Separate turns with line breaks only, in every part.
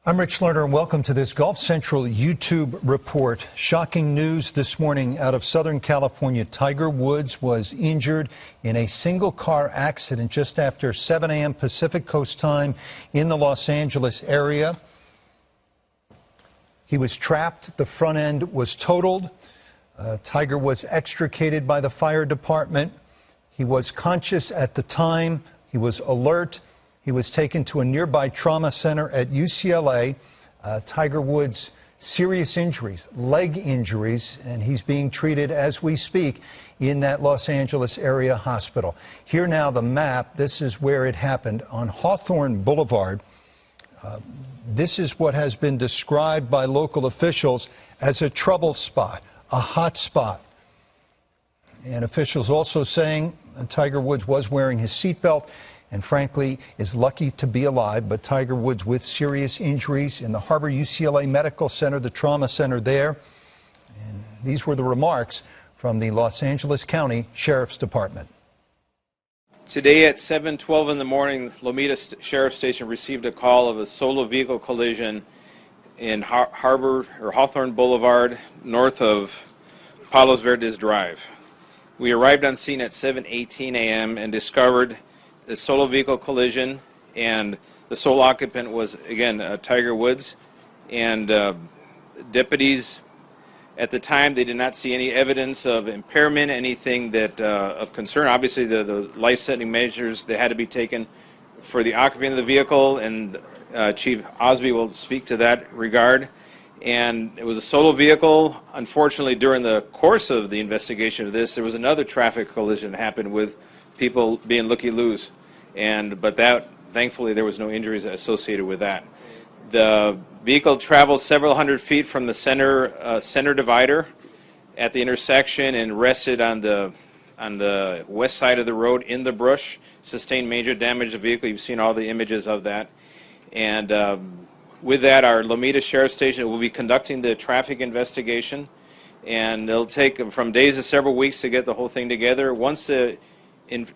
I'm Rich Lerner, and welcome to this Golf Central YouTube report. Shocking news this morning out of Southern California. Tiger Woods was injured in a single-car accident just after 7 a.m. Pacific Coast time in the Los Angeles area. He was trapped. The front end was totaled. Tiger was extricated by the fire department. He was conscious at the time. He was alert. He was taken to a nearby trauma center at UCLA. Tiger Woods' serious injuries, leg injuries, and he's being treated as we speak in that Los Angeles area hospital. Here now the map. This is where it happened on Hawthorne Boulevard. This is what has been described by local officials as a trouble spot, a hot spot. And officials also saying Tiger Woods was wearing his seatbelt and frankly is lucky to be alive. But Tiger Woods with serious injuries in the Harbor UCLA Medical Center, the trauma center there. And these were the remarks from the Los Angeles County Sheriff's Department.
Today at 7:12 in the morning, Lomita Sheriff's Station received a call of a solo vehicle collision in Hawthorne Boulevard, north of Palos Verdes Drive. We arrived on scene at 7:18 a.m. and discovered the solo vehicle collision, and the sole occupant was, again, Tiger Woods. And deputies, at the time, they did not see any evidence of impairment, anything that of concern. Obviously, the life-saving measures that had to be taken for the occupant of the vehicle, and Chief Osby will speak to that regard. And it was a solo vehicle. Unfortunately, during the course of the investigation of this, there was another traffic collision that happened with people being looky-loos. But that, thankfully, there was no injuries associated with that. The vehicle traveled several hundred feet from the center divider at the intersection and rested on the west side of the road in the brush. Sustained major damage to the vehicle. You've seen all the images of that. And with that, our Lomita Sheriff's Station will be conducting the traffic investigation, and it'll take from days to several weeks to get the whole thing together. Once the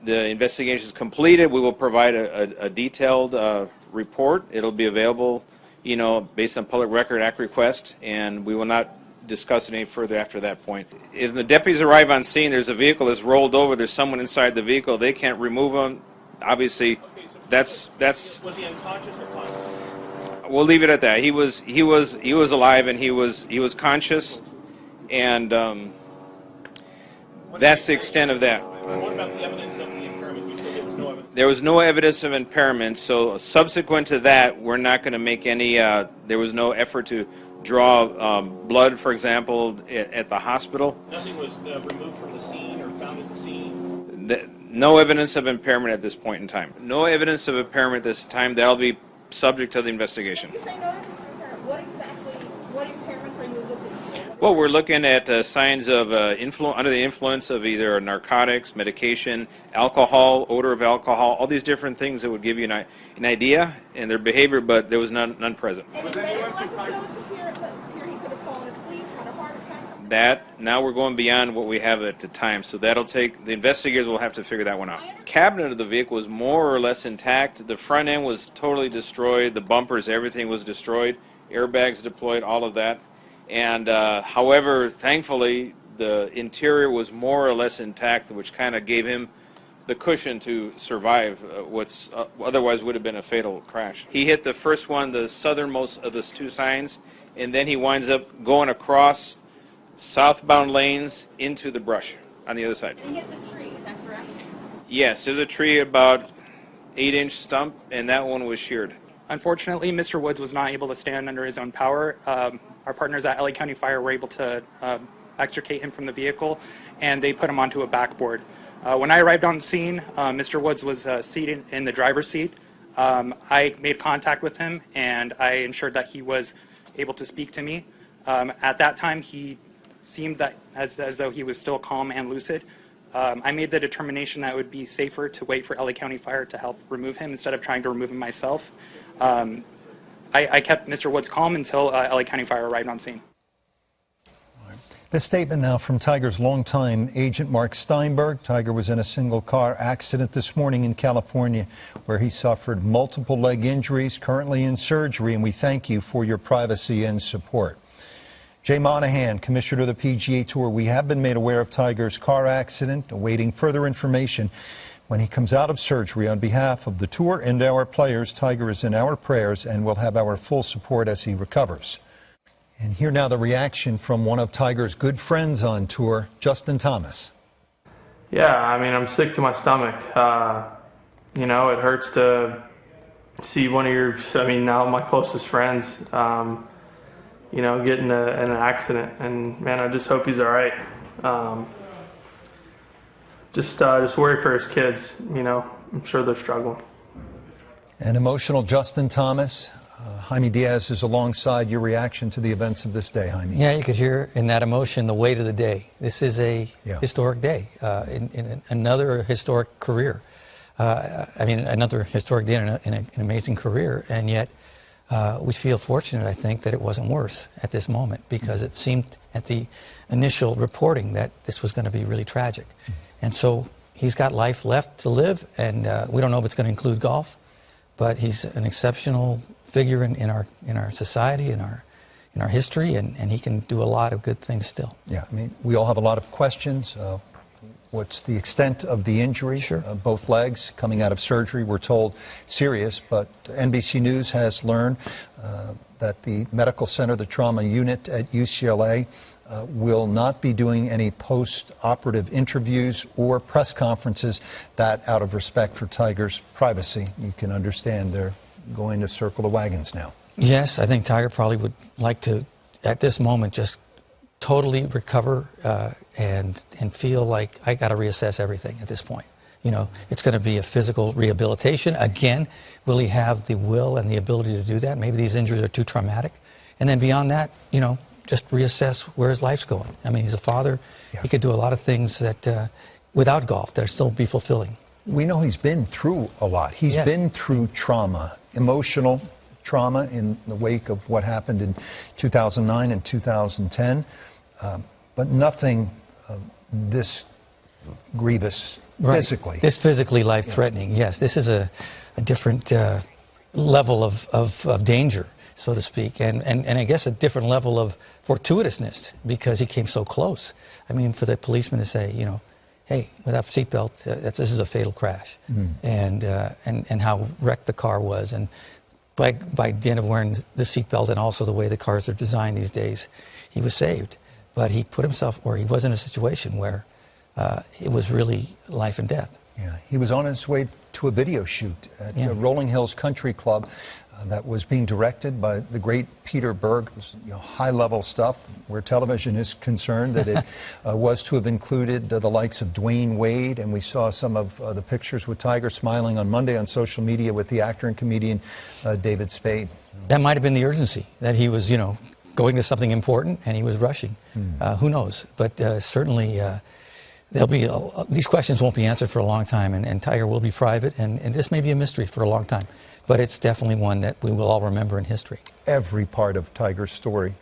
investigation is completed, we will provide a detailed report. It'll be available, based on Public Record Act request, and we will not discuss it any further after that point. If the deputies arrive on scene, there's a vehicle that's rolled over, there's someone inside the vehicle, they can't remove them. Obviously, that's.
Was he unconscious or conscious?
We'll leave it at that. He was alive, and he was conscious, and that's the extent of that.
What about the evidence of the impairment? You said there was no evidence.
There was no evidence of impairment, so subsequent to that, we're not going to make any, there was no effort to draw blood, for example, at the hospital.
Nothing was removed from the scene or found at the scene?
No evidence of impairment at this point in time. No evidence of impairment at this time. That'll be subject to the investigation.
You say no evidence of impairment. What impairments are you looking for?
Well, we're looking at signs of under the influence of either narcotics, medication, alcohol, odor of alcohol, all these different things that would give you an idea in their behavior, but there was none present.
And if medical episodes appear, he could have fallen asleep, had a heart attack, something?
Now we're going beyond what we have at the time, so that'll take, the investigators will have to figure that one out. Cabinet of the vehicle was more or less intact. The front end was totally destroyed. The bumpers, everything was destroyed. Airbags deployed, all of that. And however, thankfully, the interior was more or less intact, which kind of gave him the cushion to survive what's otherwise would have been a fatal crash. He hit the first one, the southernmost of the two signs, and then he winds up going across southbound lanes into the brush on the other side.
And he hit the tree, is that correct?
Yes, there's a tree about 8-inch stump, and that one was sheared.
Unfortunately, Mr. Woods was not able to stand under his own power. Our partners at LA County Fire were able to extricate him from the vehicle, and they put him onto a backboard. When I arrived on scene, Mr. Woods was seated in the driver's seat. I made contact with him, and I ensured that he was able to speak to me. At that time, he seemed that as though he was still calm and lucid. I made the determination that it would be safer to wait for LA County Fire to help remove him instead of trying to remove him myself. I kept Mr. Woods calm until LA County Fire arrived on scene.
This statement now from Tiger's longtime agent, Mark Steinberg. Tiger was in a single car accident this morning in California where he suffered multiple leg injuries, currently in surgery, and we thank you for your privacy and support. Jay Monahan, commissioner of the PGA Tour, we have been made aware of Tiger's car accident, awaiting further information. When he comes out of surgery, on behalf of the tour and our players, Tiger is in our prayers and will have our full support as he recovers. And here now the reaction from one of Tiger's good friends on tour, Justin Thomas.
Yeah, I mean, I'm sick to my stomach. You know, it hurts to see one of your, now my closest friends, you know, get in an accident. And, man, I just hope he's all right. Just worry for his kids, you know. I'm sure they're struggling.
An emotional Justin Thomas. Jaime Diaz is alongside. Your reaction to the events of this day, Jaime.
Yeah, you could hear in that emotion the weight of the day. This is a historic day, in another historic career. Another historic day in an amazing career, and yet we feel fortunate, I think, that it wasn't worse at this moment, because it seemed at the initial reporting that this was going to be really tragic. And so he's got life left to live, and we don't know if it's going to include golf, but he's an exceptional figure in our society, in our history, and he can do a lot of good things still.
Yeah, I mean, we all have a lot of questions. What's the extent of the injury?
Sure.
Both legs coming out of surgery, we're told serious, but NBC News has learned that the medical center, the trauma unit at UCLA, will not be doing any post-operative interviews or press conferences, that out of respect for Tiger's privacy. You can understand they're going to circle the wagons now.
Yes, I think Tiger probably would like to, at this moment, just totally recover and feel like I got to reassess everything at this point. You know, it's going to be a physical rehabilitation. Again, will he have the will and the ability to do that? Maybe these injuries are too traumatic. And then beyond that, you know, just reassess where his life's going. I mean, he's a father. Yeah. He could do a lot of things that, without golf, that still be fulfilling.
We know he's been through a lot. He's been through trauma, emotional trauma in the wake of what happened in 2009 and 2010, but nothing this grievous physically.
This physically life-threatening, yes. This is a different level of danger, so to speak, and I guess a different level of fortuitousness, because he came so close. I mean, for the policeman to say, you know, hey, without seatbelt, this is a fatal crash, and how wrecked the car was, and by the end of wearing the seatbelt and also the way the cars are designed these days, he was saved. But he put himself, or he was in a situation where it was really life and death.
Yeah, he was on his way to a video shoot at Rolling Hills Country Club that was being directed by the great Peter Berg. It was, you know, high-level stuff where television is concerned, that it was to have included the likes of Dwayne Wade, and we saw some of the pictures with Tiger smiling on Monday on social media with the actor and comedian David Spade.
That might have been the urgency, that he was, you know, going to something important and he was rushing. Who knows? But certainly there'll be these questions won't be answered for a long time, and Tiger will be private, and this may be a mystery for a long time. But it's definitely one that we will all remember in history.
Every part of Tiger's story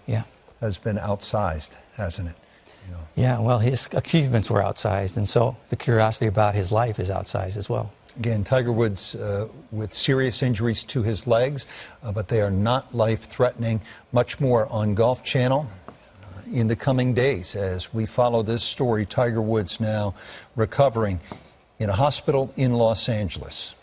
has been outsized, hasn't it? You know.
Yeah, well, his achievements were outsized, and so the curiosity about his life is outsized as well.
Again, Tiger Woods with serious injuries to his legs, but they are not life-threatening. Much more on Golf Channel in the coming days as we follow this story. Tiger Woods now recovering in a hospital in Los Angeles.